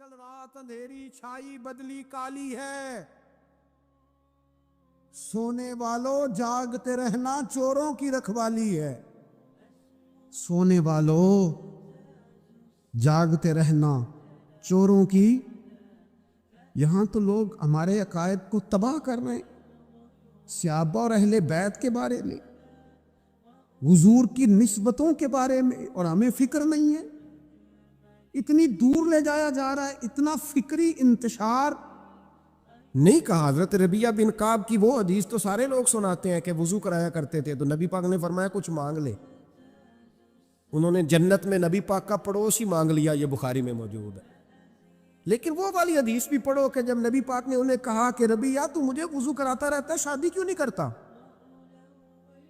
جنگل رات اندھیری چھائی بدلی کالی ہے، سونے والوں جاگتے رہنا چوروں کی رکھوالی ہے۔ سونے والوں جاگتے رہنا چوروں کی، یہاں تو لوگ ہمارے عقائد کو تباہ کر رہے ہیں، صحابہ اور اہل بیت کے بارے میں، حضور کی نسبتوں کے بارے میں، اور ہمیں فکر نہیں ہے۔ اتنی دور لے جایا جا رہا ہے، اتنا فکری انتشار نہیں کہا۔ حضرت ربیعہ بن کعب کی وہ حدیث تو سارے لوگ سناتے ہیں کہ وضو کرایا کرتے تھے تو نبی پاک نے فرمایا کچھ مانگ لے، انہوں نے جنت میں نبی پاک کا پڑوس ہی مانگ لیا، یہ بخاری میں موجود ہے۔ لیکن وہ والی حدیث بھی پڑھو کہ جب نبی پاک نے انہیں کہا کہ ربیعہ تو مجھے وضو کراتا رہتا ہے، شادی کیوں نہیں کرتا؟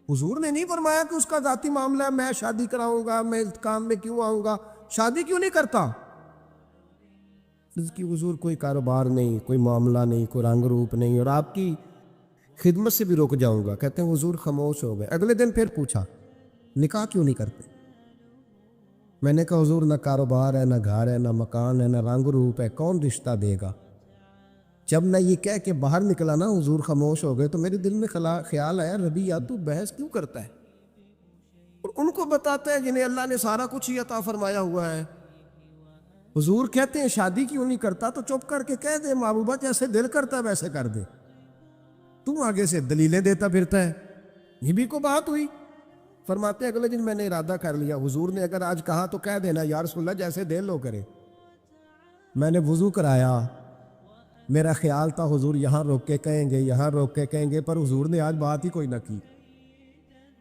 حضور نے نہیں فرمایا کہ اس کا ذاتی معاملہ ہے، میں شادی کراؤں گا، میں اس کام میں کیوں آؤں گا، شادی کیوں نہیں کرتا؟ اس کی حضور کوئی کاروبار نہیں، کوئی معاملہ نہیں، کوئی رنگ روپ نہیں، اور آپ کی خدمت سے بھی رک جاؤں گا۔ کہتے ہیں حضور خاموش ہو گئے۔ اگلے دن پھر پوچھا نکاح کیوں نہیں کرتے؟ میں نے کہا حضور نہ کاروبار ہے، نہ گھر ہے، نہ مکان ہے، نہ رنگ روپ ہے، کون رشتہ دے گا؟ جب میں یہ کہہ کے باہر نکلا نا حضور خاموش ہو گئے، تو میرے دل میں خیال آیا ربیعہ تو بحث کیوں کرتا ہے؟ اور ان کو بتاتا ہے جنہیں اللہ نے سارا کچھ ہی عطا فرمایا ہوا ہے۔ حضور کہتے ہیں شادی کیوں نہیں کرتا؟ تو چپ کر کے کہہ دے محبوبہ جیسے دل کرتا ہے ویسے کر دے، تو آگے سے دلیلیں دیتا پھرتا ہے۔ یہ بھی کو بات ہوئی۔ فرماتے ہیں اگلے دن میں نے ارادہ کر لیا، حضور نے اگر آج کہا تو کہہ دینا یا رسول اللہ جیسے دل ہو کرے۔ میں نے وضو کرایا، میرا خیال تھا حضور یہاں روک کے کہیں گے، یہاں روک کے کہیں گے، پر حضور نے آج بات ہی کوئی نہ کی۔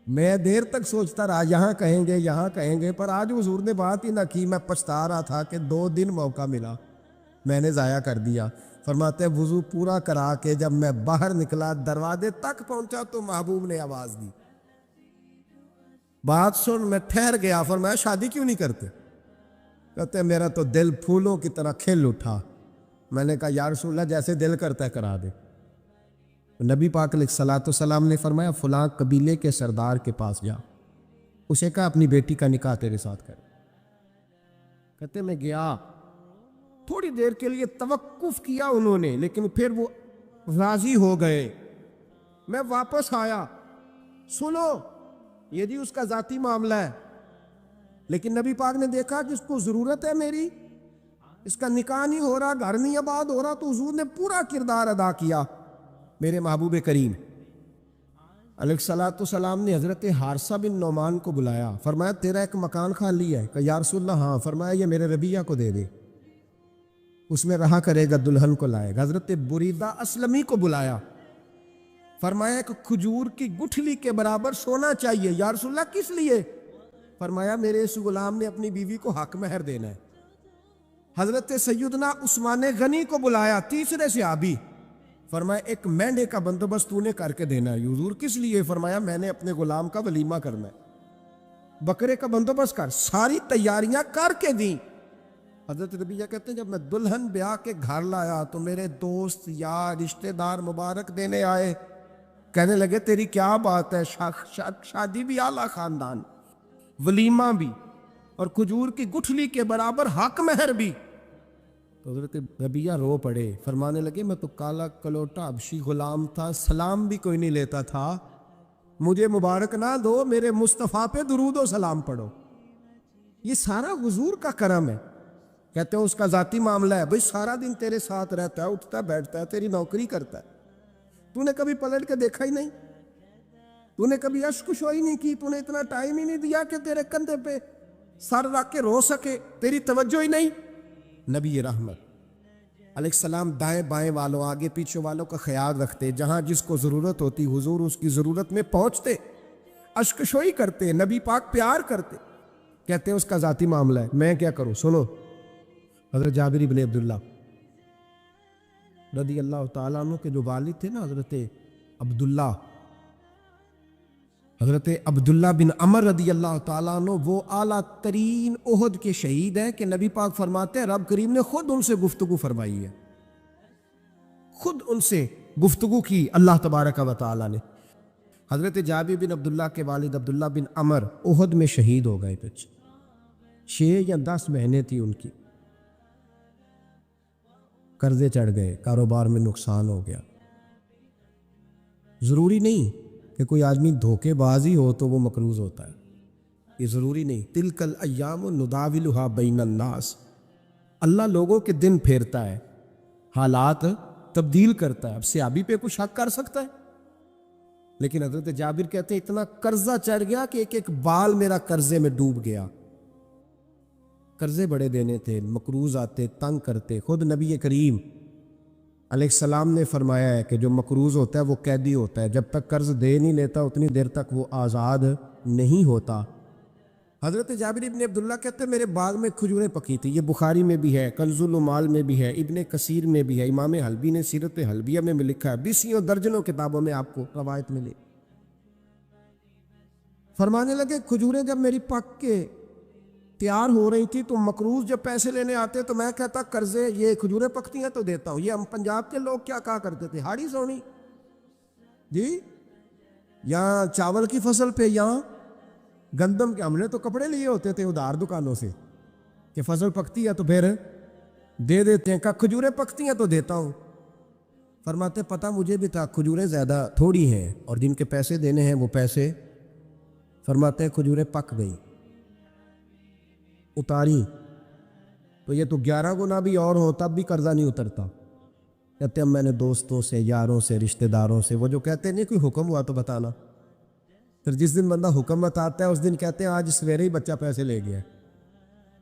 میں دیر تک سوچتا رہا یہاں کہیں گے، یہاں کہیں گے، پر آج حضور نے بات ہی نہ کی۔ میں پچھتا رہا تھا کہ 2 دن موقع ملا، میں نے ضائع کر دیا۔ فرماتے ہیں وضو پورا کرا کے جب میں باہر نکلا، دروازے تک پہنچا تو محبوب نے آواز دی، بات سن۔ میں ٹھہر گیا، فرمایا شادی کیوں نہیں کرتے؟ کہتے ہیں میرا تو دل پھولوں کی طرح کھل اٹھا۔ میں نے کہا یا رسول اللہ جیسے دل کرتا ہے کرا دے۔ نبی پاک علیہ الصلوۃ والسلام نے فرمایا فلاں قبیلے کے سردار کے پاس جا، اسے کہا اپنی بیٹی کا نکاح تیرے ساتھ کر۔ کہتے میں گیا، تھوڑی دیر کے لیے توقف کیا انہوں نے، لیکن پھر وہ راضی ہو گئے۔ میں واپس آیا، سنو یہ جی اس کا ذاتی معاملہ ہے، لیکن نبی پاک نے دیکھا کہ اس کو ضرورت ہے میری، اس کا نکاح نہیں ہو رہا، گھر نہیں آباد ہو رہا، تو حضور نے پورا کردار ادا کیا۔ میرے محبوب کریم علیہ الصلوۃ والسلام نے حضرت حارثہ بن نعمان کو بلایا، فرمایا تیرا ایک مکان خالی ہے؟ کہ یا رسول اللہ ہاں۔ فرمایا یہ میرے ربیعہ کو دے دے، اس میں رہا کرے گا، دلہن کو لائے گا۔ حضرت بریدہ اسلمی کو بلایا، فرمایا ایک کھجور کی گٹھلی کے برابر سونا چاہیے۔ یا رسول اللہ کس لیے؟ فرمایا میرے اس غلام نے اپنی بیوی کو حق مہر دینا ہے۔ حضرت سیدنا عثمان غنی کو بلایا، تیسرے صحابی، فرمایا ایک مینڈے کا بندوبست تو نے کر کے دینا ہے۔ حضور کس لیے؟ فرمایا میں نے اپنے غلام کا ولیمہ کرنا ہے، بکرے کا بندوبست کر۔ ساری تیاریاں کر کے دیں۔ حضرت ربیعہ کہتے ہیں جب میں دلہن بیاہ کے گھر لایا تو میرے دوست یار رشتہ دار مبارک دینے آئے، کہنے لگے تیری کیا بات ہے، شادی بھی اعلیٰ خاندان، ولیمہ بھی، اور کھجور کی گٹھلی کے برابر حق مہر بھی۔ تو حضرت ربیعہ رو پڑے، فرمانے لگے میں تو کالا کلوٹا حبشی غلام تھا، سلام بھی کوئی نہیں لیتا تھا، مجھے مبارک نہ دو، میرے مصطفیٰ پہ درود و سلام پڑھو۔ یہ سارا حضور کا کرم ہے۔ کہتے ہیں اس کا ذاتی معاملہ ہے، بھئی سارا دن تیرے ساتھ رہتا ہے، اٹھتا ہے بیٹھتا ہے، تیری نوکری کرتا ہے، تو نے کبھی پلٹ کے دیکھا ہی نہیں، تو نے کبھی اشک شوئی نہیں کی، تو نے اتنا ٹائم ہی نہیں دیا کہ تیرے کندھے پہ سر رکھ کے رو سکے، تیری توجہ ہی نہیں۔ نبی رحمت علیہ السلام دائیں بائیں والوں، آگے پیچھے والوں کا خیال رکھتے، جہاں جس کو ضرورت ہوتی حضور اس کی ضرورت میں پہنچتے، اشک شوئی کرتے، نبی پاک پیار کرتے۔ کہتے ہیں اس کا ذاتی معاملہ ہے، میں کیا کروں؟ سنو، حضرت جابر بن عبداللہ رضی اللہ تعالیٰ عنہ کے جو والد تھے نا حضرت عبداللہ بن عمر رضی اللہ تعالیٰ عنہ، وہ اعلیٰ ترین احد کے شہید ہیں کہ نبی پاک فرماتے ہیں رب کریم نے خود ان سے گفتگو فرمائی ہے، خود ان سے گفتگو کی اللہ تبارک و تعالیٰ نے۔ حضرت جابر بن عبداللہ کے والد عبداللہ بن عمر احد میں شہید ہو گئے، 6 یا 10 مہینے تھی ان کی۔ قرضے چڑھ گئے, کاروبار میں نقصان ہو گیا. ضروری نہیں کہ کوئی آدمی دھوکے باز ہی ہو تو وہ مقروض ہوتا ہے, یہ ضروری نہیں. تلک الایام نداولھا بین الناس, اللہ لوگوں کے دن پھیرتا ہے, حالات تبدیل کرتا ہے. اب صحابی پہ کچھ شک کر سکتا ہے؟ لیکن حضرت جابر کہتے ہیں اتنا قرضہ چڑھ گیا کہ ایک ایک بال میرا قرضے میں ڈوب گیا. قرضے بڑے دینے تھے, مقروض آتے, تنگ کرتے. خود نبی کریم علیہ السلام نے فرمایا ہے کہ جو مقروض ہوتا ہے وہ قیدی ہوتا ہے, جب تک قرض دے نہیں لیتا اتنی دیر تک وہ آزاد نہیں ہوتا. حضرت جابر ابن عبداللہ کہتے ہیں میرے باغ میں کھجوریں پکی تھی. یہ بخاری میں بھی ہے, کنز العمال میں بھی ہے, ابن کثیر میں بھی ہے, امام حلبی نے سیرت حلبیہ میں بھی لکھا ہے, بیسیوں درجنوں کتابوں میں آپ کو روایت ملے. فرمانے لگے کھجوریں جب میری پک کے تیار ہو رہی تھی تو مقروض جب پیسے لینے آتے تو میں کہتا قرضے یہ کھجوریں پکتی ہیں تو دیتا ہوں. یہ ہم پنجاب کے لوگ کیا کہا کرتے تھے, ہاڑی سونی جی, یہاں چاول کی فصل پہ, یہاں گندم کے. ہم نے تو کپڑے لیے ہوتے تھے ادھار دکانوں سے کہ فصل پکتی ہے تو پھر دے دیتے ہیں, کہ کھجوریں پکتی ہیں تو دیتا ہوں. فرماتے پتہ مجھے بھی تھا کھجوریں زیادہ تھوڑی ہیں اور جن کے پیسے دینے ہیں وہ پیسے. فرماتے ہیں کھجوریں پک گئی, اتاری تو یہ تو 11 گنا بھی اور ہو تب بھی قرضہ نہیں اترتا. کہتے ہیں میں نے دوستوں سے, یاروں سے, رشتہ داروں سے, وہ جو کہتے ہیں نہیں کوئی حکم ہوا تو بتانا, پھر جس دن بندہ حکم بتاتا ہے اس دن کہتے ہیں آج سویرے ہی بچہ پیسے لے گیا.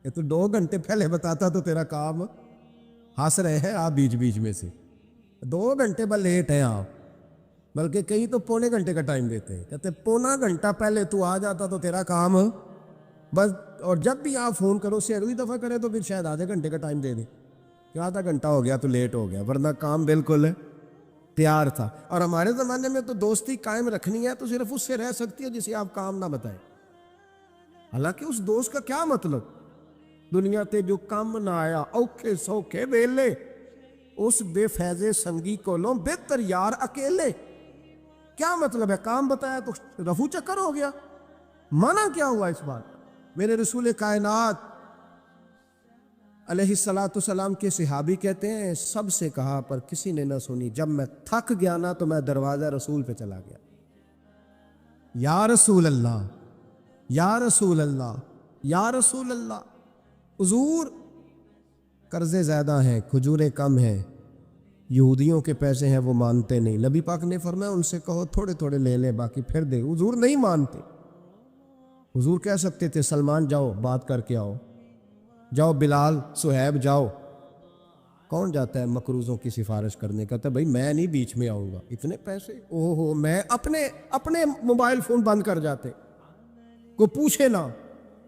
یہ تو 2 گھنٹے پہلے بتاتا تو تیرا کام ہنس رہے ہیں آپ بیچ بیچ میں سے. 2 گھنٹے بس لیٹ ہیں آپ, بلکہ کئی تو پونے گھنٹے کا ٹائم دیتے ہیں. کہتے پونا گھنٹہ پہلے تو آ جاتا تو تیرا کام بس. اور جب بھی آپ فون کرو سے اگلی دفعہ کریں تو پھر شاید آدھے گھنٹے کا ٹائم دے دیں کہ آدھا گھنٹہ ہو گیا تو لیٹ ہو گیا, ورنہ کام بالکل تیار تھا. اور ہمارے زمانے میں تو دوستی قائم رکھنی ہے تو صرف اس سے رہ سکتی ہے جسے آپ کام نہ بتائیں. حالانکہ اس دوست کا کیا مطلب, دنیا تے جو کام نہ آیا اوکھے سوکھے ویلے, اس بے فیضے سنگی کولوں بہتر یار اکیلے. کیا مطلب ہے, کام بتایا تو رفو چکر ہو گیا. مانا کیا ہوا اس بات. میرے رسول کائنات علیہ السلام کے صحابی کہتے ہیں سب سے کہا پر کسی نے نہ سنی. جب میں تھک گیا نا تو میں دروازہ رسول پہ چلا گیا, یا رسول اللہ, یا رسول اللہ, یا رسول اللہ. حضور قرضے زیادہ ہیں, کھجوریں کم ہیں, یہودیوں کے پیسے ہیں وہ مانتے نہیں. نبی پاک نے فرمایا ان سے کہو تھوڑے تھوڑے لے لیں باقی پھر دے. حضور نہیں مانتے. حضور کہہ سکتے تھے سلمان جاؤ بات کر کے آؤ, جاؤ بلال, صہیب جاؤ. کون جاتا ہے مقروضوں کی سفارش کرنے, کہتا ہے بھائی میں نہیں بیچ میں آؤں گا, اتنے پیسے اوہ ہو, میں اپنے موبائل فون بند کر جاتے, کو پوچھے نہ.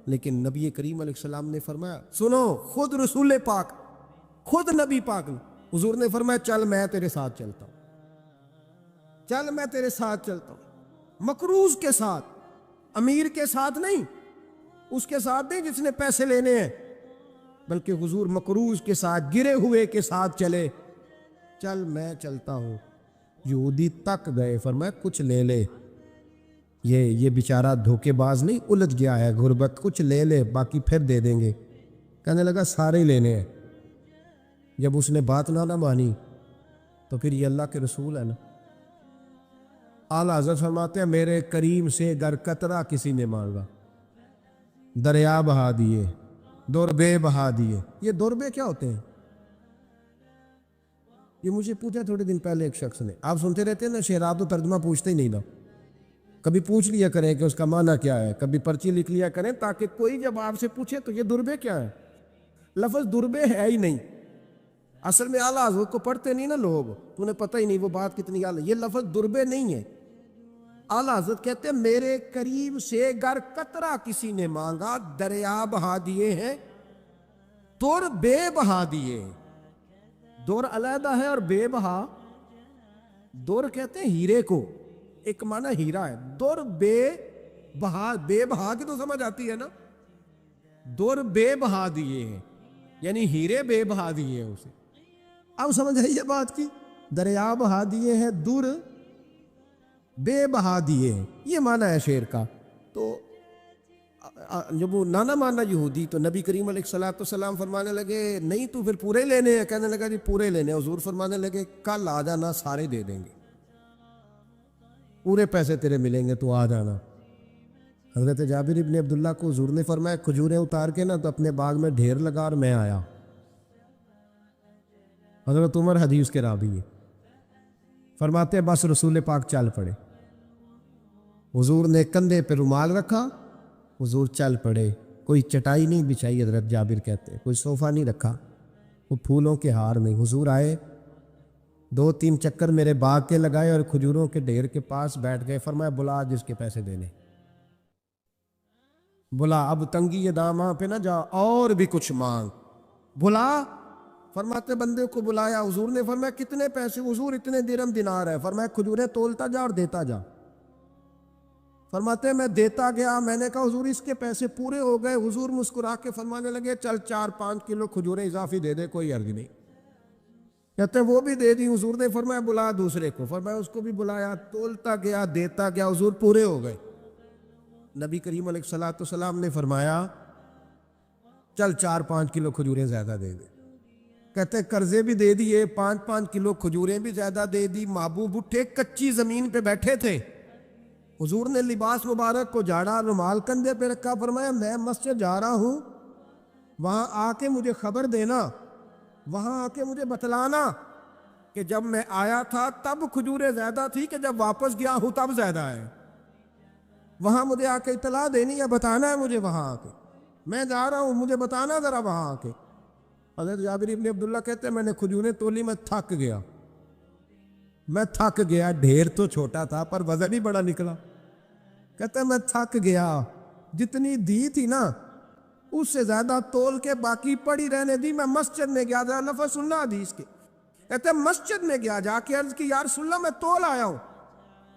لیکن نبی کریم علیہ السلام نے فرمایا سنو, خود رسول پاک, خود نبی پاک نے, حضور نے فرمایا چل میں تیرے ساتھ چلتا ہوں, چل میں تیرے ساتھ چلتا ہوں. مقروض کے ساتھ, امیر کے ساتھ نہیں, اس کے ساتھ نہیں جس نے پیسے لینے ہیں, بلکہ حضور مقروض کے ساتھ, گرے ہوئے کے ساتھ چلے. چل میں چلتا ہوں. یہودی تک گئے, فرمایا کچھ لے لے, یہ بیچارہ دھوکے باز نہیں الجھ گیا ہے, غربت, کچھ لے لے باقی پھر دے دیں گے. کہنے لگا سارے ہی لینے ہیں. جب اس نے بات نہ مانی تو پھر یہ اللہ کے رسول ہے نا. اعلیٰ حضرت فرماتے ہیں میرے کریم سے گر قطرہ کسی نے مانگا, دریا بہا دیے, دوربے بہا دیے. یہ دوربے کیا ہوتے ہیں؟ یہ مجھے پوچھا تھوڑے دن پہلے ایک شخص نے. آپ سنتے رہتے ہیں نا شعر, آپ تو ترجمہ پوچھتے ہی نہیں نا. کبھی پوچھ لیا کریں کہ اس کا معنی کیا ہے, کبھی پرچی لکھ لیا کریں تاکہ کوئی جب آپ سے پوچھے تو یہ دوربے کیا ہے. لفظ دوربے ہے ہی نہیں. اصل میں اعلیٰ حضرت کو پڑھتے نہیں نا لوگ, تو انہیں پتہ ہی نہیں وہ بات کتنی اعلیٰ. یہ لفظ دوربے نہیں ہے. اعلیٰ حضرت کہتے ہیں میرے کریم سے گر قطرہ کسی نے مانگا, دریا بہا دیے ہیں, دور بے بہا دیے. دور علیحدہ ہے اور بے بہا, دور کہتے ہیں ہیرے کو, ایک معنی ہیرا ہے. دور بے بہا, بے بہا کی تو سمجھ آتی ہے نا. دور بے بہا دیے ہیں یعنی ہیرے بے بہا دیے ہیں اسے. اب سمجھ آئی یہ بات کی, دریا بہا دیے ہیں, دور بے بہا دیے ہیں, یہ معنی ہے شعر کا. تو جب وہ نانا مانا یہودی، تو نبی کریم علیہ الصلوۃ والسلام فرمانے لگے نہیں تو پھر پورے لینے ہیں؟ کہنے لگا جی پورے لینے ہیں۔ حضور فرمانے لگے کل آ جانا، سارے دے دیں گے، پورے پیسے تیرے ملیں گے، تو آ جانا۔ حضرت جابر ابن عبداللہ کو حضور نے فرمایا کھجوریں اتار کے نا تو اپنے باغ میں ڈھیر لگا اور میں آیا۔ حضرت عمر حدیث کے راوی ہے، فرماتے ہیں بس رسول پاک چل پڑے۔ حضور نے کندھے پہ رومال رکھا، حضور چل پڑے۔ کوئی چٹائی نہیں بچھائی، حضرت جابر کہتے ہیں، کوئی صوفہ نہیں رکھا، وہ پھولوں کے ہار نہیں۔ حضور آئے، 2-3 چکر میرے باغ کے لگائے اور کھجوروں کے ڈھیر کے پاس بیٹھ گئے۔ فرمایا بلا جس کے پیسے دینے، بلا، اب تنگی داماں پہ نہ جا، اور بھی کچھ مانگ، بلا۔ فرماتے بندے کو بلایا، حضور نے فرمایا کتنے پیسے؟ حضور اتنے درہم دینار ہے۔ فرمایا کھجوریں تولتا جا اور دیتا جا۔ فرماتے میں دیتا گیا، میں نے کہا حضور اس کے پیسے پورے ہو گئے۔ حضور مسکرا کے فرمانے لگے چل 4-5 کلو کھجوریں اضافی دے دے، کوئی عرض نہیں۔ کہتے ہیں وہ بھی دے دی۔ حضور نے فرمایا بلا دوسرے کو۔ فرمایا اس کو بھی بلایا، تولتا گیا، دیتا گیا، حضور پورے ہو گئے۔ نبی کریم علیہ الصلوۃ والسلام نے فرمایا چل 4-5 کلو کھجوریں زیادہ دے دے۔ کہتے ہیں قرضے بھی دے دیے، 5-5 کلو کھجوریں بھی زیادہ دے دی۔ محبوب اٹھے، کچی زمین پہ بیٹھے تھے، حضور نے لباس مبارک کو جھاڑا، رومال کندھے پہ رکھا، فرمایا میں مسجد جا رہا ہوں، وہاں آ کے مجھے خبر دینا، وہاں آ کے مجھے بتلانا کہ جب میں آیا تھا تب کھجوریں زیادہ تھی کہ جب واپس گیا ہوں تب زیادہ ہے۔ وہاں مجھے آ کے اطلاع دینی ہے، بتانا ہے مجھے، وہاں آ کے میں جا رہا ہوں، مجھے بتانا ذرا وہاں آ کے۔ حضرت جابر ابن عبداللہ کہتے ہیں میں نے کھجوریں تولی، میں تھک گیا، میں تھک گیا۔ ڈھیر تو چھوٹا تھا پر وزن ہی بڑا نکلا۔ کہتے ہیں میں تھک گیا، جتنی دی تھی نا اس سے زیادہ تول کے باقی پڑی رہنے دی۔ میں مسجد میں گیا، ذرا لفظ سننا حدیث کے، کہتے ہیں مسجد میں گیا، جا کے عرض کی یا رسول اللہ میں تول آیا ہوں،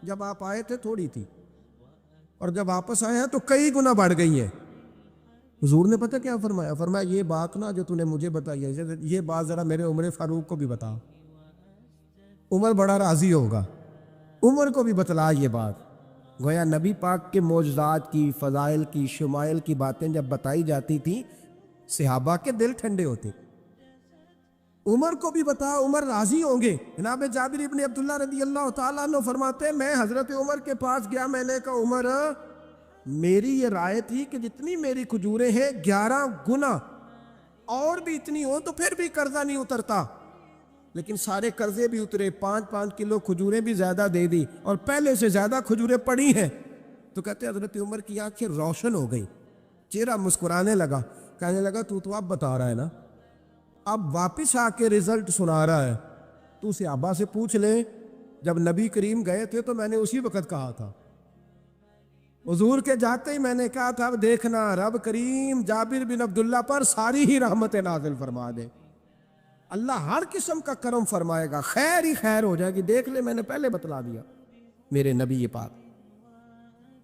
جب آپ آئے تھے تھوڑی تھی اور جب واپس آئے ہیں تو کئی گنا بڑھ گئی ہیں۔ حضور نے پتہ کیا فرمایا؟ فرمایا یہ بات نا جو تو نے مجھے بتائی ہے، یہ بات ذرا میرے عمر فاروق کو بھی بتا، عمر بڑا راضی ہوگا، عمر کو بھی بتلا یہ بات۔ گویا نبی پاک کے معجزات کی، فضائل کی، شمائل کی باتیں جب بتائی جاتی تھیں صحابہ کے دل ٹھنڈے ہوتے۔ عمر کو بھی بتا، عمر راضی ہوں گے۔ جناب جابر ابن عبداللہ رضی اللہ تعالیٰ عنہ فرماتے ہیں میں حضرت عمر کے پاس گیا، میں نے کہا عمر میری یہ رائے تھی کہ جتنی میری کھجوریں ہیں 11 گنا اور بھی اتنی ہو تو پھر بھی قرضہ نہیں اترتا، لیکن سارے قرضے بھی اترے، 5-5 کلو کھجوریں بھی زیادہ دے دی اور پہلے سے زیادہ کھجوریں پڑی ہیں۔ تو کہتے ہیں حضرت عمر کی آنکھیں روشن ہو گئی، چہرہ مسکرانے لگا، کہنے لگا تو اب بتا رہا ہے نا، اب واپس آ کے رزلٹ سنا رہا ہے، تو صحابہ سے پوچھ لے جب نبی کریم گئے تھے تو میں نے اسی وقت کہا تھا، حضور کے جاتے ہی میں نے کہا تھا اب دیکھنا رب کریم جابر بن عبداللہ پر ساری ہی رحمت نازل فرما دے، اللہ ہر قسم کا کرم فرمائے گا، خیر ہی خیر ہو جائے گی، دیکھ لے میں نے پہلے بتلا دیا۔ میرے نبی پاک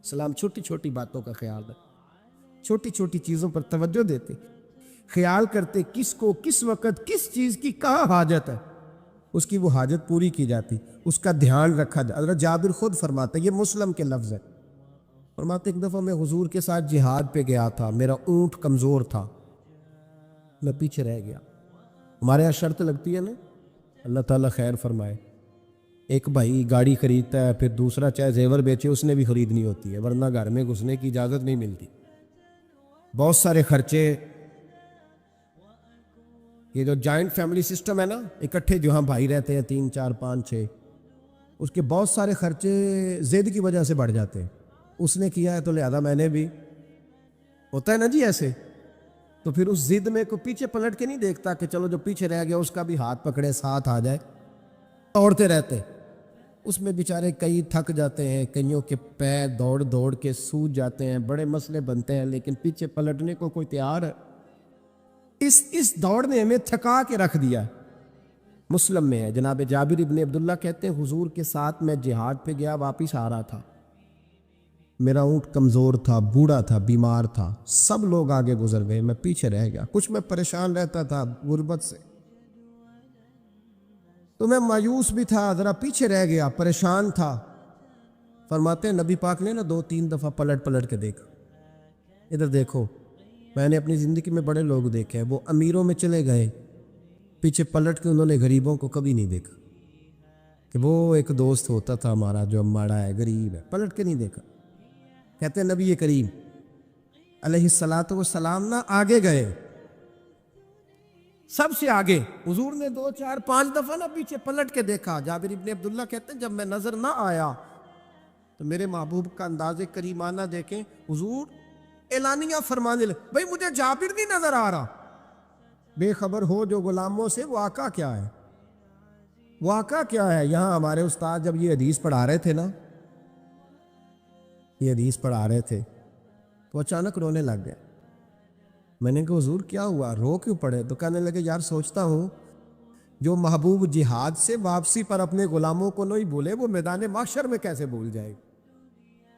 سلام چھوٹی چھوٹی باتوں کا خیال رکھتے، چھوٹی چھوٹی چیزوں پر توجہ دیتے، خیال کرتے کس کو کس وقت کس چیز کی کہاں حاجت ہے، اس کی وہ حاجت پوری کی جاتی، اس کا دھیان رکھا جاتا۔ حضرت جابر خود فرماتے، یہ مسلم کے لفظ ہے، فرماتے ایک دفعہ میں حضور کے ساتھ جہاد پہ گیا تھا، میرا اونٹ کمزور تھا، میں پیچھے رہ گیا۔ ہمارے یہاں شرط لگتی ہے نا، اللہ تعالیٰ خیر فرمائے، ایک بھائی گاڑی خریدتا ہے پھر دوسرا چاہے زیور بیچے اس نے بھی خریدنی ہوتی ہے، ورنہ گھر میں گھسنے کی اجازت نہیں ملتی، بہت سارے خرچے۔ یہ جو جوائنٹ فیملی سسٹم ہے نا، اکٹھے جو ہاں بھائی رہتے ہیں 3 4 5 6، اس کے بہت سارے خرچے ضد کی وجہ سے بڑھ جاتے ہیں، اس نے کیا ہے تو لہذا میں نے بھی، ہوتا ہے نا جی ایسے، تو پھر اس ضد میں کوئی پیچھے پلٹ کے نہیں دیکھتا کہ چلو جو پیچھے رہ گیا اس کا بھی ہاتھ پکڑے ساتھ آ جائے، دوڑتے رہتے، اس میں بیچارے کئی تھک جاتے ہیں، کئیوں کے پیر دوڑ دوڑ کے سوج جاتے ہیں، بڑے مسئلے بنتے ہیں، لیکن پیچھے پلٹنے کو کوئی تیار ہے؟ اس دوڑ نے ہمیں تھکا کے رکھ دیا۔ مسلم میں ہے، جناب جابر ابن عبداللہ کہتے ہیں حضور کے ساتھ میں جہاد پہ گیا، واپس آ رہا تھا، میرا اونٹ کمزور تھا، بوڑھا تھا، بیمار تھا، سب لوگ آگے گزر گئے، میں پیچھے رہ گیا، کچھ میں پریشان رہتا تھا غربت سے، تو میں مایوس بھی تھا، ذرا پیچھے رہ گیا، پریشان تھا۔ فرماتے ہیں نبی پاک نے نا 2-3 دفعہ پلٹ کے دیکھا، ادھر دیکھو، میں نے اپنی زندگی میں بڑے لوگ دیکھے ہیں، وہ امیروں میں چلے گئے، پیچھے پلٹ کے انہوں نے غریبوں کو کبھی نہیں دیکھا کہ وہ ایک دوست ہوتا تھا ہمارا جو ماڑا ہے، غریب ہے، پلٹ کے نہیں دیکھا۔ کہتے ہیں نبی کریم علیہ الصلاۃ والسلام نہ آگے گئے، سب سے آگے۔ حضور نے 2 4 5 دفعہ نہ پیچھے پلٹ کے دیکھا۔ جابر ابن عبداللہ کہتے ہیں جب میں نظر نہ آیا تو میرے محبوب کا انداز کریمانہ دیکھیں، حضور اعلانیہ فرمانے لگے، بھئی مجھے جابر نہیں نظر آ رہا۔ بے خبر ہو جو غلاموں سے، واقعہ کیا ہے؟ واقعہ کیا ہے؟ یہاں ہمارے استاد جب یہ حدیث پڑھا رہے تھے نا، یہ حدیث پڑھا رہے تھے تو اچانک رونے لگ گئے۔ میں نے کہا حضور کیا ہوا، رو کیوں پڑے؟ تو کہنے لگے یار سوچتا ہوں جو محبوب جہاد سے واپسی پر اپنے غلاموں کو نہیں بھولے، وہ میدان محشر میں کیسے بھول جائے؟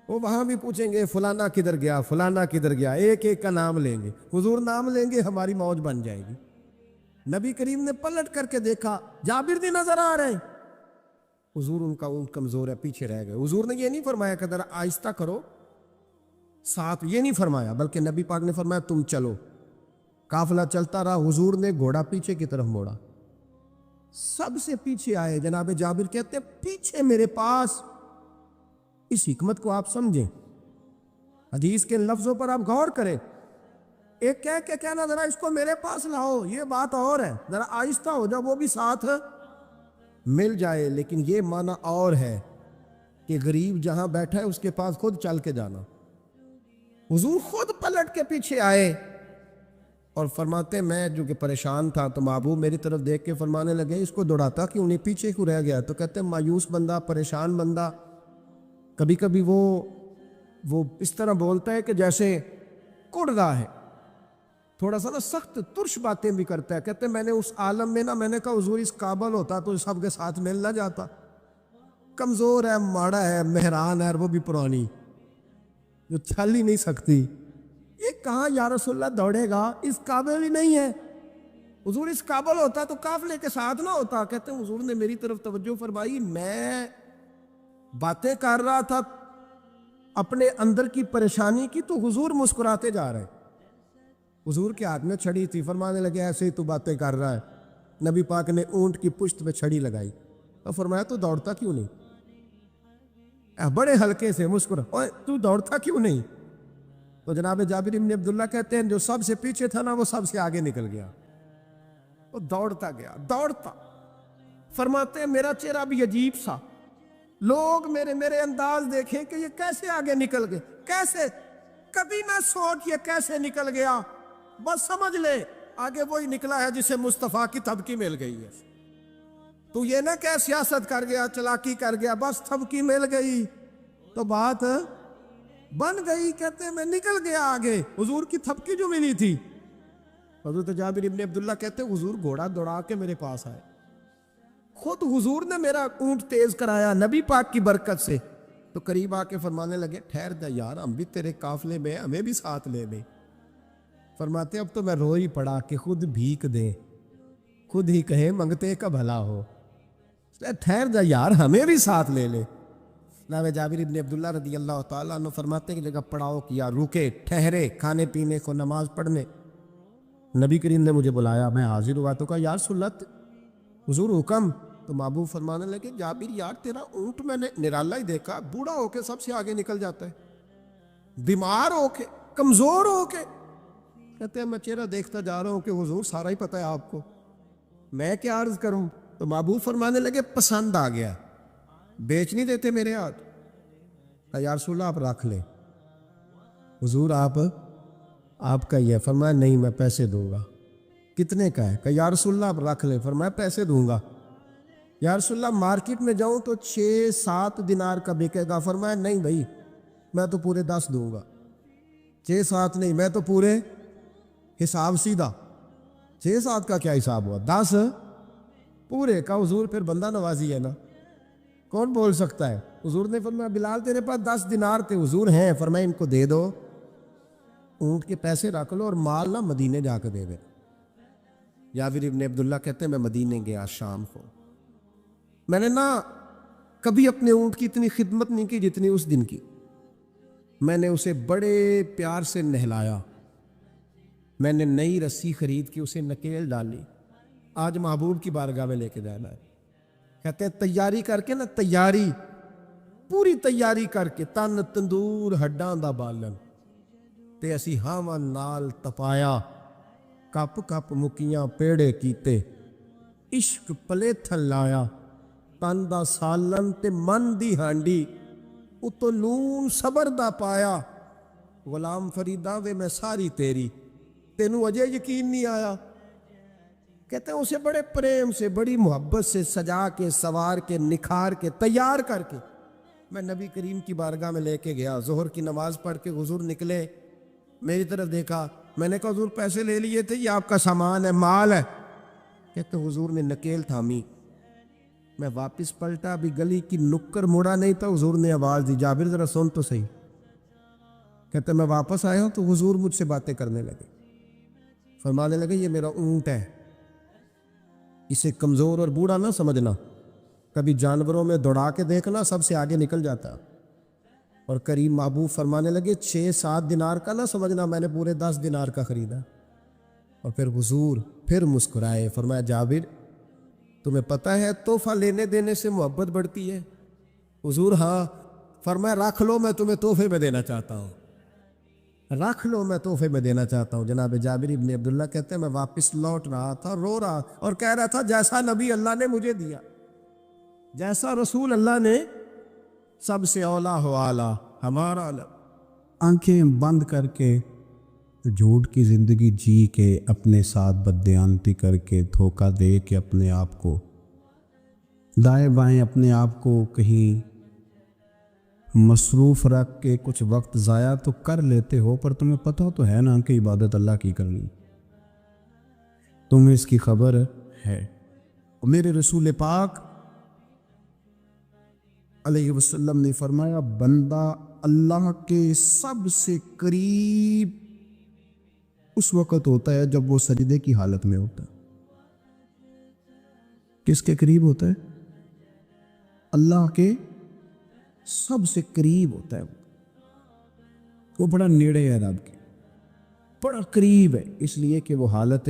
وہ وہاں بھی پوچھیں گے فلانا کدھر گیا، فلانا کدھر گیا، ایک ایک کا نام لیں گے۔ حضور نام لیں گے ہماری موج بن جائے گی۔ نبی کریم نے پلٹ کر کے دیکھا، جابر نہیں نظر آ رہے۔ حضور ان کا اونٹ کمزور ہے، پیچھے رہ گئے۔ حضور نے یہ نہیں فرمایا کہ ذرا آہستہ کرو ساتھ، یہ نہیں فرمایا، بلکہ نبی پاک نے فرمایا تم چلو۔ قافلہ چلتا رہا، حضور نے گھوڑا پیچھے کی طرف موڑا، سب سے پیچھے آئے۔ جناب جابر کہتے ہیں پیچھے میرے پاس۔ اس حکمت کو آپ سمجھیں، حدیث کے لفظوں پر آپ غور کریں۔ ایک کہہ کے کہنا ذرا اس کو میرے پاس لاؤ، یہ بات اور ہے، ذرا آہستہ ہو جاؤ، وہ بھی ساتھ مل جائے۔ لیکن یہ معنی اور ہے کہ غریب جہاں بیٹھا ہے اس کے پاس خود چل کے جانا۔ حضور خود پلٹ کے پیچھے آئے اور فرماتے میں جو کہ پریشان تھا تو محبوب میری طرف دیکھ کے فرمانے لگے اس کو دوڑاتا کیوں نہیں، پیچھے کیوں رہ گیا؟ تو کہتے ہیں مایوس بندہ، پریشان بندہ کبھی کبھی وہ اس طرح بولتا ہے کہ جیسے کڑ رہا ہے، تھوڑا سا نا سخت ترش باتیں بھی کرتا ہے۔ کہتے ہیں میں نے اس عالم میں نا، میں نے کہا حضور اس قابل ہوتا تو سب کے ساتھ مل نہ جاتا، کمزور ہے، ماڑا ہے، مہران ہے، اور وہ بھی پرانی جو چل ہی نہیں سکتی، یہ کہاں یا رسول اللہ دوڑے گا، اس قابل ہی نہیں ہے۔ حضور اس قابل ہوتا تو قافلے کے ساتھ نہ ہوتا۔ کہتے ہیں حضور نے میری طرف توجہ فرمائی، میں باتیں کر رہا تھا اپنے اندر کی پریشانی کی تو حضور مسکراتے جا رہے۔ حضور کے ہاتھ میں چھڑی تھی، فرمانے لگے ایسے ہی تو باتیں کر رہا ہے۔ نبی پاک نے اونٹ کی پشت پہ چھڑی لگائی اور فرمایا تو دوڑتا کیوں نہیں؟ بڑے ہلکے سے مسکرا، اوے تو دوڑتا کیوں نہیں؟ تو جناب جابر ابن عبداللہ کہتے ہیں جو سب سے پیچھے تھا نا وہ سب سے آگے نکل گیا، وہ دوڑتا گیا، دوڑتا۔ فرماتے ہیں میرا چہرہ بھی عجیب سا، لوگ میرے انداز دیکھیں کہ یہ کیسے آگے نکل گئے، کیسے، کبھی نہ سوچ یہ کیسے نکل گیا، بس سمجھ لے آگے وہی نکلا ہے جسے مصطفیٰ کی تھبکی مل گئی ہے۔ تو یہ نہ کہ سیاست کر گیا، چلاکی کر گیا، بس تھبکی مل گئی تو بات بن گئی۔ کہتے ہیں میں نکل گیا آگے، حضور کی تھبکی جو ملی تھی۔ حضرت جابر ابن عبداللہ کہتے ہیں حضور گھوڑا دوڑا کے میرے پاس آئے، خود حضور نے میرا اونٹ تیز کرایا نبی پاک کی برکت سے۔ تو قریب آ کے فرمانے لگے ٹھہر جا یار، ہم بھی تیرے قافلے میں، ہمیں بھی ساتھ لے لے۔ فرماتے اب تو میں رو ہی پڑا کہ خود بھیک دے، خود ہی کہے منگتے کا بھلا ہو، ٹھہر جا یار ہمیں بھی ساتھ لے لے۔ جناب جابر ابن عبداللہ رضی اللہ تعالیٰ عنہ فرماتے ہیں کہ جگہ پڑاؤ کیا، رکے، ٹھہرے کھانے پینے کو، نماز پڑھنے۔ نبی کریم نے مجھے بلایا، میں حاضر ہوا تو کہا یا رسول اللہ حضور حکم؟ تو محبوب فرمانے لگے جابر یار تیرا اونٹ میں نے نرالا ہی دیکھا، بوڑھا ہو کے سب سے آگے نکل جاتا ہے، بیمار ہو کے، کمزور ہو کے۔ کہتے ہیں میں چہرہ دیکھتا جا رہا ہوں کہ حضور سارا ہی پتہ ہے آپ کو، میں کیا عرض کروں؟ تو محبوب فرمانے لگے پسند آ گیا، بیچ نہیں دیتے میرے ہاتھ؟ کہا یا رسول اللہ آپ رکھ لیں، حضور آپ کا یہ۔ فرمایا نہیں میں پیسے دوں گا۔ کتنے کا ہے؟ کہا یا رسول اللہ آپ رکھ لیں۔ فرمایا پیسے دوں گا۔ یا رسول اللہ مارکیٹ میں جاؤں تو 6-7 دینار کا بکے گا۔ فرمایا نہیں بھائی میں تو پورے 10 دوں گا۔ 6-7 نہیں، میں تو پورے، حساب سیدھا، 6-7 کا کیا حساب ہوا، 10 پورے کا۔ حضور پھر بندہ نوازی ہے نا، کون بول سکتا ہے؟ حضور نے فرمایا بلال تیرے پاس 10 دینار تھے؟ حضور ہیں۔ فرمایا ان کو دے دو، اونٹ کے پیسے رکھ لو اور مال نہ مدینے جا کے دے دے۔ جابر ابن عبداللہ کہتے ہیں میں مدینے گیا شام کو، میں نے نا کبھی اپنے اونٹ کی اتنی خدمت نہیں کی جتنی اس دن کی۔ میں نے اسے بڑے پیار سے نہلایا، میں نے نئی رسی خرید کے اسے نکیل ڈالی، آج محبوب کی بارگاہ میں لے کے جانا ہے۔ کہتے ہیں تیاری کر کے نا، تیاری پوری تیاری کر کے، تن تندور ہڈاں دا بالن تے اسی ہاواں نال تپایا، کپ کپ مکیاں پیڑے کیتے، عشق پلے تھل لایا، تن دا سالن تے من دی ہانڈی، اتو نون صبر دا پایا، غلام فریدا وے میں ساری تیری، تینوں اجے یقین نہیں آیا۔ کہتے ہیں اسے بڑے پریم سے، بڑی محبت سے سجا کے، سوار کے، نکھار کے، تیار کر کے میں نبی کریم کی بارگاہ میں لے کے گیا۔ ظہر کی نماز پڑھ کے حضور نکلے، میری طرف دیکھا، میں نے کہا حضور پیسے لے لیے تھے، یہ آپ کا سامان ہے، مال ہے؟ کہتے حضور نے نکیل تھامی، میں واپس پلٹا، ابھی گلی کی نکر مڑا نہیں تھا، حضور نے آواز دی، جابر ذرا سن تو صحیح۔ کہتے میں واپس آیا ہوں تو حضور مجھ سے باتیں کرنے لگے، فرمانے لگے یہ میرا اونٹ ہے، اسے کمزور اور بوڑھا نہ سمجھنا، کبھی جانوروں میں دوڑا کے دیکھنا، سب سے آگے نکل جاتا۔ اور کریم محبوب فرمانے لگے 6-7 دینار کا نہ سمجھنا، میں نے پورے 10 دینار کا خریدا۔ اور پھر حضور پھر مسکرائے، فرمایا جابر تمہیں پتہ ہے تحفہ لینے دینے سے محبت بڑھتی ہے؟ حضور ہاں۔ فرمایا رکھ لو، میں تمہیں تحفے میں دینا چاہتا ہوں، رکھ لو، میں تحفے میں دینا چاہتا ہوں۔ جناب جابر ابن عبداللہ کہتے ہیں میں واپس لوٹ رہا تھا، رو رہا اور کہہ رہا تھا جیسا نبی اللہ نے مجھے دیا، جیسا رسول اللہ نے، سب سے اولا ہو اعلیٰ ہمارا علم۔ آنکھیں بند کر کے جھوٹ کی زندگی جی کے، اپنے ساتھ بددیانتی کر کے، دھوکہ دے کے، اپنے آپ کو دائیں بائیں، اپنے آپ کو کہیں مصروف رکھ کے کچھ وقت ضائع تو کر لیتے ہو، پر تمہیں پتہ تو ہے نا کہ عبادت اللہ کی کرنی، تمہیں اس کی خبر ہے۔ اور میرے رسول پاک علیہ وسلم نے فرمایا بندہ اللہ کے سب سے قریب اس وقت ہوتا ہے جب وہ سجدے کی حالت میں ہوتا ہے۔ کس کے قریب ہوتا ہے؟ اللہ کے سب سے قریب ہوتا ہے، وہ بڑا نیڑے ہے رب کے، بڑا قریب ہے، اس لیے کہ وہ حالت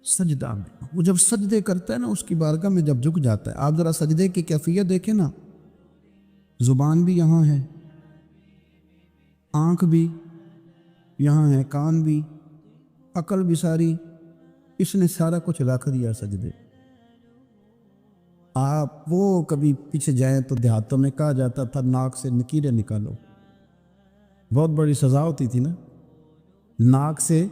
سجدہ میں، وہ جب سجدے کرتا ہے نا، اس کی بارگاہ میں جب جھک جاتا ہے۔ آپ ذرا سجدے کی کیفیت دیکھیں نا، زبان بھی یہاں ہے، آنکھ بھی یہاں ہے، کان بھی، عقل بھی ساری، اس نے سارا کچھ رکھ دیا سجدے۔ آپ وہ کبھی پیچھے جائیں تو دیہاتوں میں کہا جاتا تھا ناک سے نکیریں نکالو، بہت بڑی سزا ہوتی تھی نا، ناک سے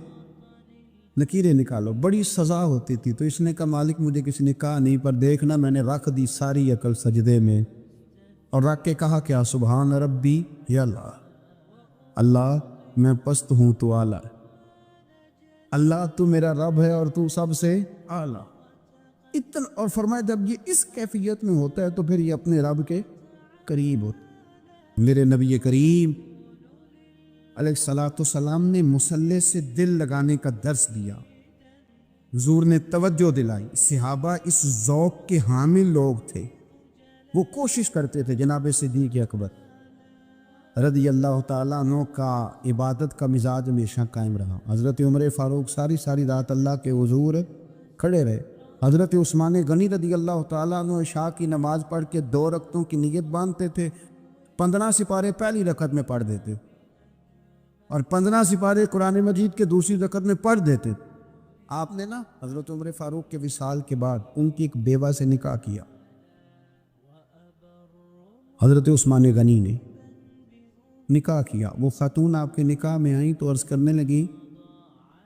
نکیریں نکالو، بڑی سزا ہوتی تھی۔ تو اس نے کہا مالک مجھے کسی نے کہا نہیں، پر دیکھنا میں نے رکھ دی ساری عقل سجدے میں، اور رکھ کے کہا کیا سبحان ربی یا اللہ، اللہ میں پست ہوں تو اعلیٰ، اللہ تو میرا رب ہے اور تو سب سے اعلیٰ اتنا۔ اور فرمایا جب یہ اس کیفیت میں ہوتا ہے تو پھر یہ اپنے رب کے قریب ہوتا ہے۔ میرے نبی کریم علیہ الصلاۃ والسلام نے مصلی سے دل لگانے کا درس دیا، حضور نے توجہ دلائی، صحابہ اس ذوق کے حامل لوگ تھے، وہ کوشش کرتے تھے۔ جناب صدیق اکبر رضی اللہ تعالیٰ عنہ کا عبادت کا مزاج ہمیشہ قائم رہا۔ حضرت عمر فاروق ساری رات اللہ کے حضور کھڑے رہے۔ حضرت عثمان غنی رضی اللہ تعالیٰ عنہ عشاء کی نماز پڑھ کے 2 رکعتوں کی نیت باندھتے تھے، 15 سپارے پہلی رکعت میں پڑھ دیتے اور 15 سپارے قرآن مجید کے دوسری رکعت میں پڑھ دیتے۔ آپ نے نا حضرت عمر فاروق کے وصال کے بعد ان کی ایک بیوہ سے نکاح کیا، حضرت عثمان غنی نے نکاح کیا۔ وہ خاتون آپ کے نکاح میں آئیں تو عرض کرنے لگی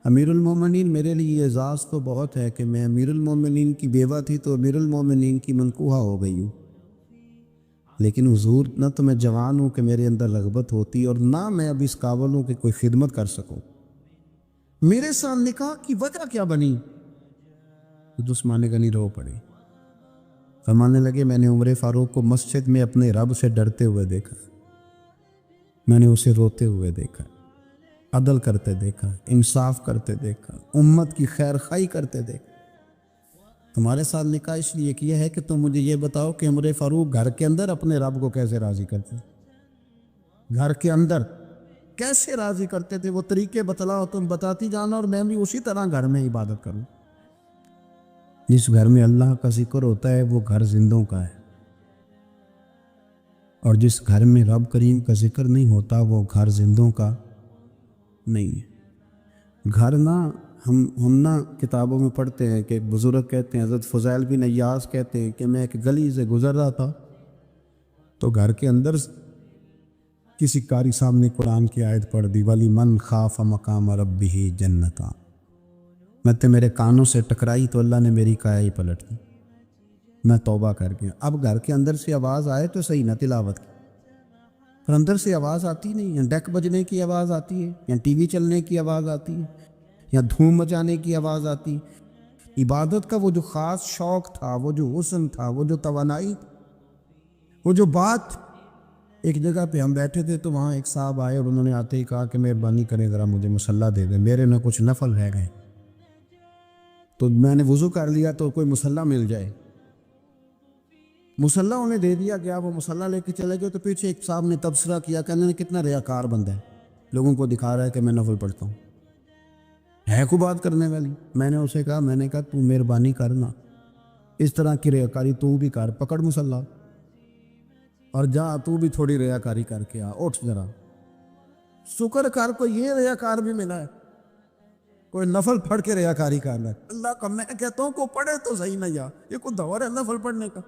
امیر المومنین میرے لیے اعزاز تو بہت ہے کہ میں امیر المومنین کی بیوہ تھی تو امیر المومنین کی منکوحہ ہو گئی ہوں، لیکن حضور نہ تو میں جوان ہوں کہ میرے اندر رغبت ہوتی اور نہ میں اب اس قابل ہوں کہ کوئی خدمت کر سکوں، میرے ساتھ نکاح کی وجہ کیا بنی؟ عثمان غنی رو پڑے، فرمانے لگے میں نے عمر فاروق کو مسجد میں اپنے رب سے ڈرتے ہوئے دیکھا، میں نے اسے روتے ہوئے دیکھا، عدل کرتے دیکھا، انصاف کرتے دیکھا، امت کی خیر خواہی کرتے دیکھا۔ تمہارے ساتھ نکاح اس لیے کیا ہے کہ تم مجھے یہ بتاؤ کہ عمر فاروق گھر کے اندر اپنے رب کو کیسے راضی کرتے، گھر کے اندر کیسے راضی کرتے تھے، وہ طریقے بتلاؤ، تم بتاتی جانا اور میں بھی اسی طرح گھر میں عبادت کروں۔ جس گھر میں اللہ کا ذکر ہوتا ہے وہ گھر زندوں کا ہے، اور جس گھر میں رب کریم کا ذکر نہیں ہوتا وہ گھر زندوں کا نہیں ہے۔ گھر نا ہم نا کتابوں میں پڑھتے ہیں کہ بزرگ کہتے ہیں، حضرت فضیل بن عیاض کہتے ہیں کہ میں ایک گلی سے گزر رہا تھا تو گھر کے اندر کسی قاری صاحب نے قرآن کی آیت پڑھ دی، وَلِمَنْ خَافَ مَقَامَ رَبِّهِ جَنَّتَانِ۔ میں تو میرے کانوں سے ٹکرائی تو اللہ نے میری کایا ہی پلٹ دی، میں توبہ کر گیا۔ اب گھر کے اندر سے آواز آئے تو صحیح نہ تلاوت کی، پر اندر سے آواز آتی نہیں، یا ڈیک بجنے کی آواز آتی ہے، یا ٹی وی چلنے کی آواز آتی ہے، یا دھوم مچانے کی آواز آتی ہے۔ عبادت کا وہ جو خاص شوق تھا، وہ جو حسن تھا، وہ جو توانائی، وہ جو بات۔ ایک جگہ پہ ہم بیٹھے تھے تو وہاں ایک صاحب آئے اور انہوں نے آتے ہی کہا کہ مہربانی کریں ذرا مجھے مصلی دے دیں، میرے میں کچھ نفل رہ گئے۔ تو میں نے وضو کر لیا تو کوئی مصلی مل جائے، مصلی انہیں دے دیا گیا، وہ مصلی لے کے چلے گئے۔ تو پیچھے ایک صاحب نے تبصرہ کیا کہ انہوں نے کتنا ریاکار بندہ ہے، لوگوں کو دکھا رہا ہے کہ میں نفل پڑھتا ہوں، ہے کو بات کرنے والی۔ میں نے اسے کہا، میں نے کہا تو مہربانی کرنا، اس طرح کی ریاکاری تو بھی کر، پکڑ مصلی اور جا تو بھی تھوڑی ریاکاری کر کے آ، اٹھ ذرا، شکر کر کوئی یہ ریاکار بھی ملا ہے، کوئی نفل پڑھ کے ریاکاری کر رہا ہے۔ اللہ کا میں کہتا ہوں کو پڑھے تو صحیح نہ، یا یہ کوئی دور ہے نفل پڑھنے کا؟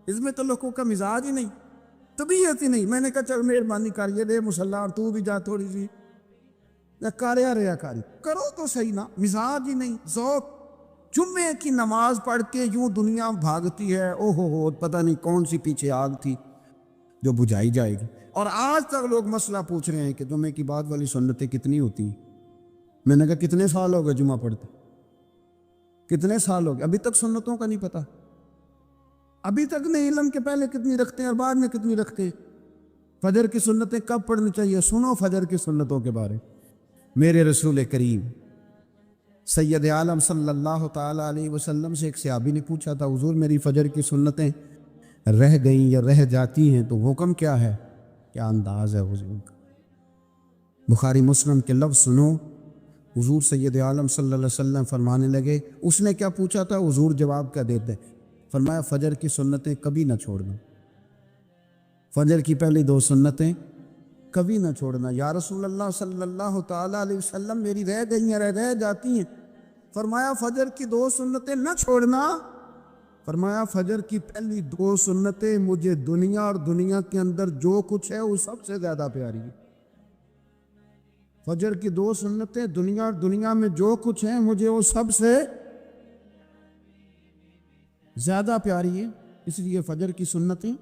اس میں تو لوگوں کا مزاج ہی نہیں، طبیعت ہی نہیں۔ میں نے کہا چل مہربانی کر یہ دے مصلی اور تو بھی جا تھوڑی سی ریاکاری کرو تو صحیح نا، مزاج ہی نہیں، ذوق۔ جمعے کی نماز پڑھ کے یوں دنیا بھاگتی ہے، او ہو پتہ نہیں کون سی پیچھے آگ تھی جو بجھائی جائے گی۔ اور آج تک لوگ مسئلہ پوچھ رہے ہیں کہ جمعے کی بعد والی سنتیں کتنی ہوتی ہیں۔ میں نے کہا کتنے سال ہو گئے جمعہ پڑھتے، کتنے سال ہو گئے، ابھی تک سنتوں کا نہیں پتہ، ابھی تک نہیں علم کے پہلے کتنی رکھتے ہیں اور بعد میں کتنی رکھتے ہیں۔ فجر کی سنتیں کب پڑھنی چاہیے؟ سنو فجر کی سنتوں کے بارے۔ میرے رسول کریم سید عالم صلی اللہ تعالیٰ علیہ وسلم سے ایک صحابی نے پوچھا تھا، حضور میری فجر کی سنتیں رہ گئیں یا رہ جاتی ہیں تو حکم کیا ہے؟ کیا انداز ہے حضور کا، بخاری مسلم کے لفظ سنو۔ حضور سید عالم صلی اللہ علیہ وسلم فرمانے لگے، اس نے کیا پوچھا تھا؟ حضور جواب کیا دیتے؟ فرمایا فجر کی سنتیں کبھی نہ چھوڑنا، فجر کی پہلی 2 سنتیں کبھی نہ چھوڑنا۔ یا رسول اللہ صلی اللہ تعالیٰ علیہ وسلم میری رہ گئی ہیں، رہ جاتی ہیں۔ فرمایا فجر کی 2 سنتیں نہ چھوڑنا، فرمایا فجر کی پہلی 2 سنتیں مجھے دنیا اور دنیا کے اندر جو کچھ ہے وہ سب سے زیادہ پیاری ہے۔ فجر کی 2 سنتیں دنیا اور دنیا میں جو کچھ ہے مجھے وہ سب سے زیادہ پیاری ہے، اس لیے فجر کی سنتیں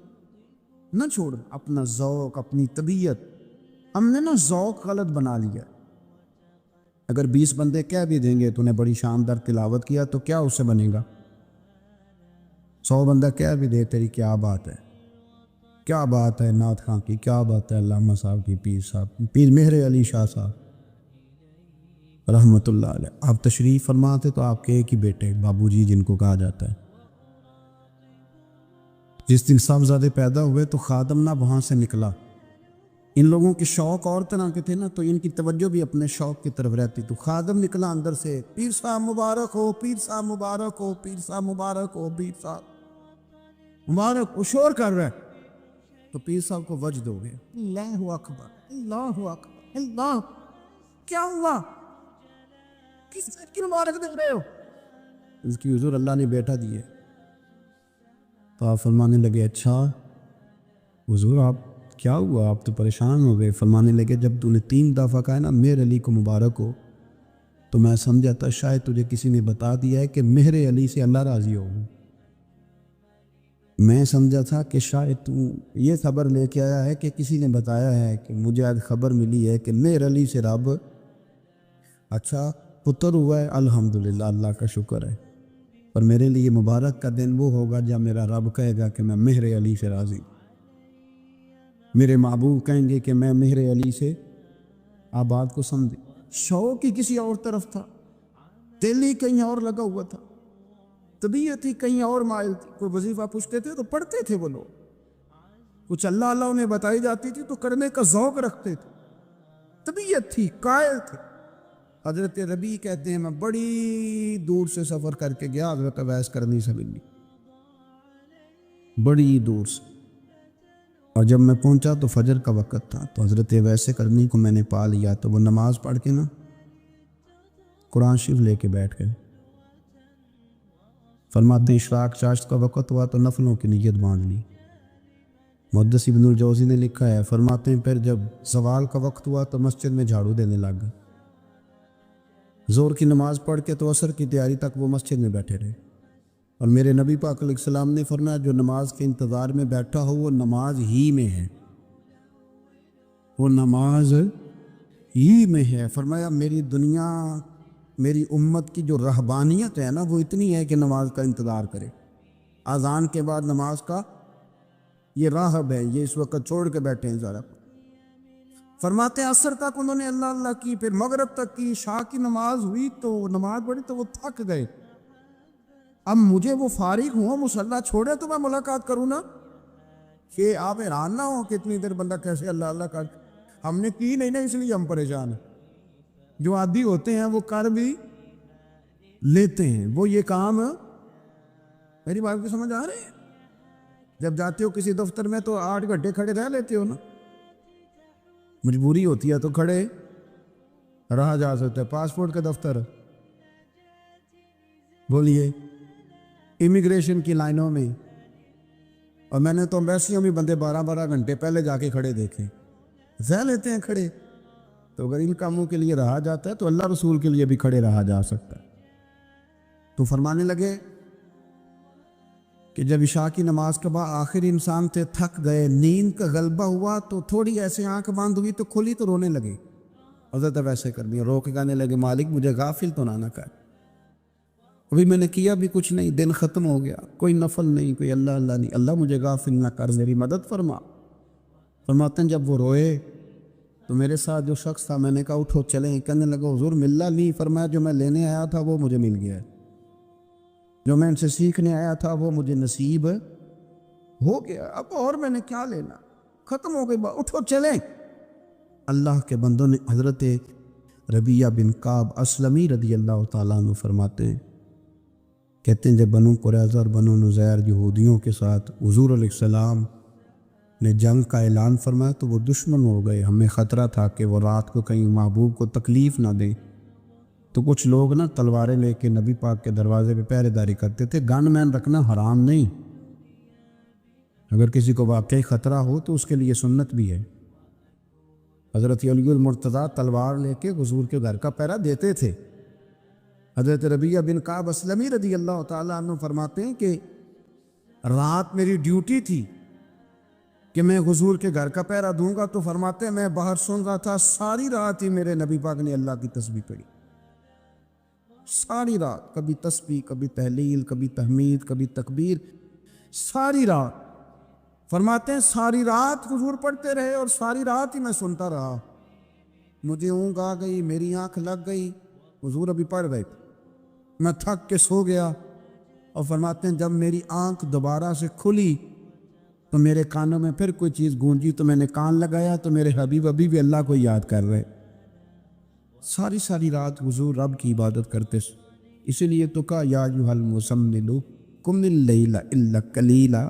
نہ چھوڑ۔ اپنا ذوق، اپنی طبیعت، ہم نے نا ذوق غلط بنا لیا۔ اگر 20 بندے کہہ بھی دیں گے تو نے بڑی شاندار تلاوت کیا تو کیا اس سے بنے گا؟ 100 بندہ کہہ بھی دے تیری کیا بات ہے، کیا بات ہے نعت خاں کی، کیا بات ہے علامہ صاحب کی، پیر صاحب، پیر مہر علی شاہ صاحب رحمۃ اللہ علیہ۔ آپ تشریف فرماتے تو آپ کے ایک ہی بیٹے بابو جی جن کو کہا جاتا ہے، جس دن صاحبزادے پیدا ہوئے تو خادم نہ وہاں سے نکلا۔ ان لوگوں کے شوق اور طرح کے تھے نا، تو ان کی توجہ بھی اپنے شوق کی طرف رہتی۔ تو خادم نکلا اندر سے، پیر صاحب مبارک ہو، پیر صاحب مبارک ہو، پیر صاحب مبارک ہو، پیر صاحب مبارک، وہ شور کر رہا ہے۔ تو پیر صاحب کو وجد ہو گیا، اللہ اکبر، اللہ اکبر، اللہ، کیا ہوا؟ کس کی مبارک دے رہے ہو؟ اس کی حضور اللہ نے بیٹا دیے۔ تو آپ فرمانے لگے اچھا حضور آپ کیا ہوا، آپ تو پریشان ہو گئے۔ فرمانے لگے جب تو نے 3 دفعہ کہا نا مہر علی کو مبارک ہو تو میں سمجھا تھا شاید تجھے کسی نے بتا دیا ہے کہ مہر علی سے اللہ راضی ہو۔ میں سمجھا تھا کہ شاید تو یہ خبر لے کے آیا ہے کہ کسی نے بتایا ہے کہ مجھے آج خبر ملی ہے کہ مہر علی سے رب اچھا پتر ہوا ہے، الحمدللہ اللہ کا شکر ہے۔ اور میرے لیے مبارک کا دن وہ ہوگا جب میرا رب کہے گا کہ میں مہر علی سے راضی، میرے محبوب کہیں گے کہ میں مہر علی سے، آپ بات کو سمجھیں۔ شوق ہی کسی اور طرف تھا، دل ہی کہیں اور لگا ہوا تھا، طبیعت ہی کہیں اور مائل تھی۔ کوئی وظیفہ پوچھتے تھے تو پڑھتے تھے وہ لوگ، کچھ اللہ اللہ انہیں بتائی جاتی تھی تو کرنے کا ذوق رکھتے تھے، طبیعت تھی، قائل تھے۔ حضرت ربیع کہتے ہیں میں بڑی دور سے سفر کر کے گیا حضرت اویس کرنی سے ملنی، بڑی دور سے، اور جب میں پہنچا تو فجر کا وقت تھا، تو حضرت اویس کرنی کو میں نے پا لیا، تو وہ نماز پڑھ کے نا قرآن شریف لے کے بیٹھ گئے۔ فرماتے ہیں اشراق چاشت کا وقت ہوا تو نفلوں کی نیت باندھ لی۔ محدث ابن الجوزی نے لکھا ہے، فرماتے ہیں پھر جب زوال کا وقت ہوا تو مسجد میں جھاڑو دینے لگ گئے۔ زور کی نماز پڑھ کے تو عصر کی تیاری تک وہ مسجد میں بیٹھے رہے، اور میرے نبی پاک علیہ السلام نے فرمایا جو نماز کے انتظار میں بیٹھا ہو وہ نماز ہی میں ہے، وہ نماز ہی میں ہے۔ فرمایا میری دنیا، میری امت کی جو رہبانیت ہے نا وہ اتنی ہے کہ نماز کا انتظار کرے، اذان کے بعد نماز کا یہ راہب ہے، یہ اس وقت چھوڑ کے بیٹھے ہیں ذرا۔ فرماتے ہیں عصر تک انہوں نے اللہ اللہ کی، پھر مغرب تک کی، عشاء کی نماز ہوئی تو نماز پڑھی تو وہ تھک گئے۔ اب مجھے وہ فارغ ہوں مصلی چھوڑے تو میں ملاقات کروں نا، کہ آپ حیران نہ ہو کہ اتنی دیر بندہ کیسے اللہ اللہ کر، ہم نے کی نہیں نا اس لیے ہم پریشان ہیں۔ جو عادی ہوتے ہیں وہ کر بھی لیتے ہیں، وہ یہ کام، میری بات کو سمجھ آ رہی ہے؟ جب جاتے ہو کسی دفتر میں تو 8 گھنٹے کھڑے رہ لیتے ہو نا، مجبوری ہوتی ہے تو کھڑے رہا جا سکتا ہے۔ پاسپورٹ کا دفتر، بولیے امیگریشن کی لائنوں میں، اور میں نے تو ایمبیسیوں میں بندے 12 گھنٹے پہلے جا کے کھڑے دیکھے، رہ لیتے ہیں کھڑے۔ تو اگر ان کاموں کے لیے رہا جاتا ہے تو اللہ رسول کے لیے بھی کھڑے رہا جا سکتا ہے۔ تو فرمانے لگے کہ جب عشاء کی نماز کے بعد آخر انسان تھے، تھک گئے، نیند کا غلبہ ہوا تو تھوڑی ایسے آنکھ بند ہوئی تو کھلی تو رونے لگے۔ حضرت ویسے کر دیا، رو کے کہنے لگے مالک مجھے غافل تو نہ کر، ابھی میں نے کیا بھی کچھ نہیں، دن ختم ہو گیا، کوئی نفل نہیں، کوئی اللہ اللہ نہیں، اللہ مجھے غافل نہ کر، میری مدد فرما۔ فرماتے ہیں جب وہ روئے تو میرے ساتھ جو شخص تھا میں نے کہا اٹھو چلیں، کہنے لگا حضور ملا نہیں، فرمایا جو میں لینے آیا تھا وہ مجھے مل گیا ہے، جو میں ان سے سیکھنے آیا تھا وہ مجھے نصیب ہو گیا، اب اور میں نے کیا لینا، ختم ہو گئی بات، اٹھو چلیں۔ اللہ کے بندوں نے حضرت ربیعہ بن کعب اسلمی رضی اللہ تعالیٰ عنہ فرماتے ہیں، کہتے ہیں جب بنو قریظہ اور بنو نذیر یہودیوں کے ساتھ حضور علیہ السلام نے جنگ کا اعلان فرمایا تو وہ دشمن ہو گئے، ہمیں خطرہ تھا کہ وہ رات کو کہیں محبوب کو تکلیف نہ دیں، تو کچھ لوگ نا تلواریں لے کے نبی پاک کے دروازے پہ پہرے داری کرتے تھے۔ گن مین رکھنا حرام نہیں، اگر کسی کو واقعی خطرہ ہو تو اس کے لیے سنت بھی ہے۔ حضرت علی المرتضیٰ تلوار لے کے حضور کے گھر کا پہرا دیتے تھے۔ حضرت ربیعہ بن کعب اسلمی رضی اللہ تعالیٰ عنہ فرماتے ہیں کہ رات میری ڈیوٹی تھی کہ میں حضور کے گھر کا پہرا دوں گا، تو فرماتے ہیں میں باہر سن رہا تھا، ساری رات ہی میرے نبی پاک نے اللہ کی تسبیح پڑھی، ساری رات، کبھی تسبیح، کبھی تہلیل، کبھی تحمید، کبھی تکبیر، ساری رات۔ فرماتے ہیں ساری رات حضور پڑھتے رہے اور ساری رات ہی میں سنتا رہا، مجھے اونگ آ گئی، میری آنکھ لگ گئی، حضور ابھی پڑھ رہے تھے، میں تھک کے سو گیا۔ اور فرماتے ہیں جب میری آنکھ دوبارہ سے کھلی تو میرے کانوں میں پھر کوئی چیز گونجی، تو میں نے کان لگایا تو میرے حبیب ابھی بھی اللہ کو یاد کر رہے۔ ساری رات حضور رب کی عبادت کرتے، اسی لیے تو کہا یا ایھا المزمل قم اللیل الا قلیلا،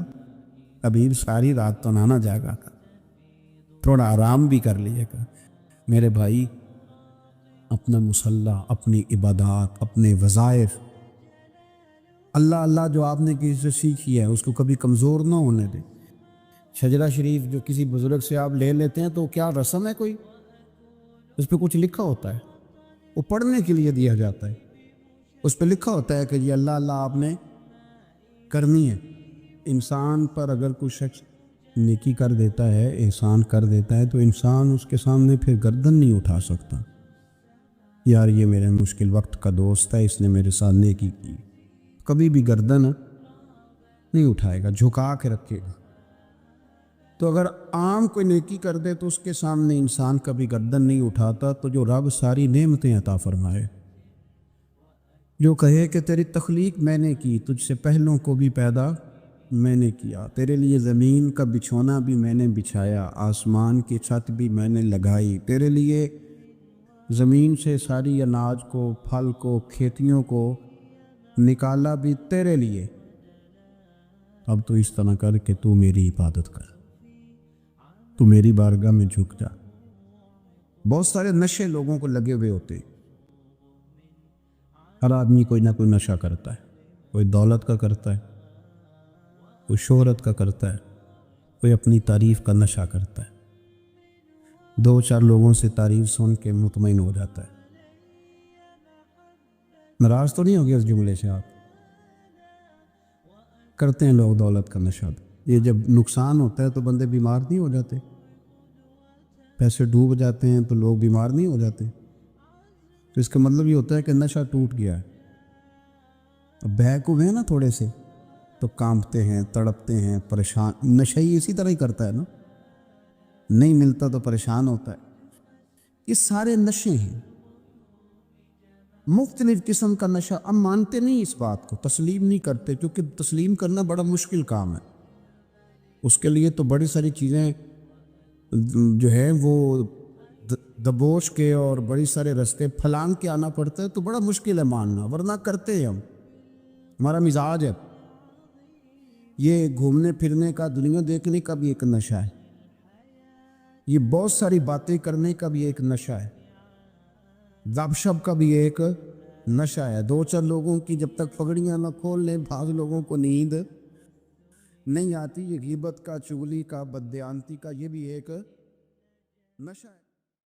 حبیب ساری رات تو نہ جاگا کر، تھوڑا آرام بھی کر لیے گا۔ میرے بھائی اپنا مصلی، اپنی عبادات، اپنے وظائف، اللہ اللہ جو آپ نے کسی سے سیکھی ہے اس کو کبھی کمزور نہ ہونے دیں۔ شجرہ شریف جو کسی بزرگ سے آپ لے لیتے ہیں تو کیا رسم ہے کوئی؟ اس پہ کچھ لکھا ہوتا ہے، وہ پڑھنے کے لیے دیا جاتا ہے، اس پہ لکھا ہوتا ہے کہ یہ اللہ اللہ آپ نے کرنی ہے۔ انسان پر اگر کوئی شخص نیکی کر دیتا ہے، احسان کر دیتا ہے، تو انسان اس کے سامنے پھر گردن نہیں اٹھا سکتا، یار یہ میرے مشکل وقت کا دوست ہے، اس نے میرے ساتھ نیکی کی، کبھی بھی گردن نہیں اٹھائے گا، جھکا کے رکھے گا۔ تو اگر عام کوئی نیکی کر دے تو اس کے سامنے انسان کبھی گردن نہیں اٹھاتا، تو جو رب ساری نعمتیں عطا فرمائے، جو کہے کہ تیری تخلیق میں نے کی، تجھ سے پہلوں کو بھی پیدا میں نے کیا، تیرے لیے زمین کا بچھونا بھی میں نے بچھایا، آسمان کی چھت بھی میں نے لگائی، تیرے لیے زمین سے ساری اناج کو، پھل کو، کھیتیوں کو نکالا بھی تیرے لیے۔ اب تو اس طرح کر کہ تو میری عبادت کر، تو میری بارگاہ میں جھک جا۔ بہت سارے نشے لوگوں کو لگے ہوئے ہوتے ہیں، ہر آدمی کوئی نہ کوئی نشہ کرتا ہے، کوئی دولت کا کرتا ہے، کوئی شہرت کا کرتا ہے، کوئی اپنی تعریف کا نشہ کرتا ہے، دو چار لوگوں سے تعریف سن کے مطمئن ہو جاتا ہے۔ ناراض تو نہیں ہو گیا اس جملے سے؟ آپ کرتے ہیں لوگ دولت کا نشہ بھی، یہ جب نقصان ہوتا ہے تو بندے بیمار نہیں ہو جاتے؟ پیسے ڈوب جاتے ہیں تو لوگ بیمار نہیں ہو جاتے؟ تو اس کا مطلب یہ ہوتا ہے کہ نشہ ٹوٹ گیا ہے۔ اب بہک ہوئے ہیں نا تھوڑے سے تو کانپتے ہیں، تڑپتے ہیں، پریشان۔ نشہ ہی اسی طرح ہی کرتا ہے نا، نہیں ملتا تو پریشان ہوتا ہے۔ یہ سارے نشے ہیں، مختلف قسم کا نشہ۔ اب مانتے نہیں اس بات کو، تسلیم نہیں کرتے، کیونکہ تسلیم کرنا بڑا مشکل کام ہے۔ اس کے لیے تو بڑی ساری چیزیں جو ہے وہ دبوچ کے اور بڑی سارے رستے پھلانگ کے آنا پڑتا ہے، تو بڑا مشکل ہے ماننا، ورنہ کرتے ہیں ہم، ہمارا مزاج ہے۔ یہ گھومنے پھرنے کا، دنیا دیکھنے کا بھی ایک نشہ ہے، یہ بہت ساری باتیں کرنے کا بھی ایک نشہ ہے، گپ شپ کا بھی ایک نشہ ہے۔ دو چار لوگوں کی جب تک پگڑیاں نہ کھول لیں، بعض لوگوں کو نیند نہیں آتی۔ یہ غیبت کا، چغلی کا، بددیانتی کا، یہ بھی ایک نشہ ہے۔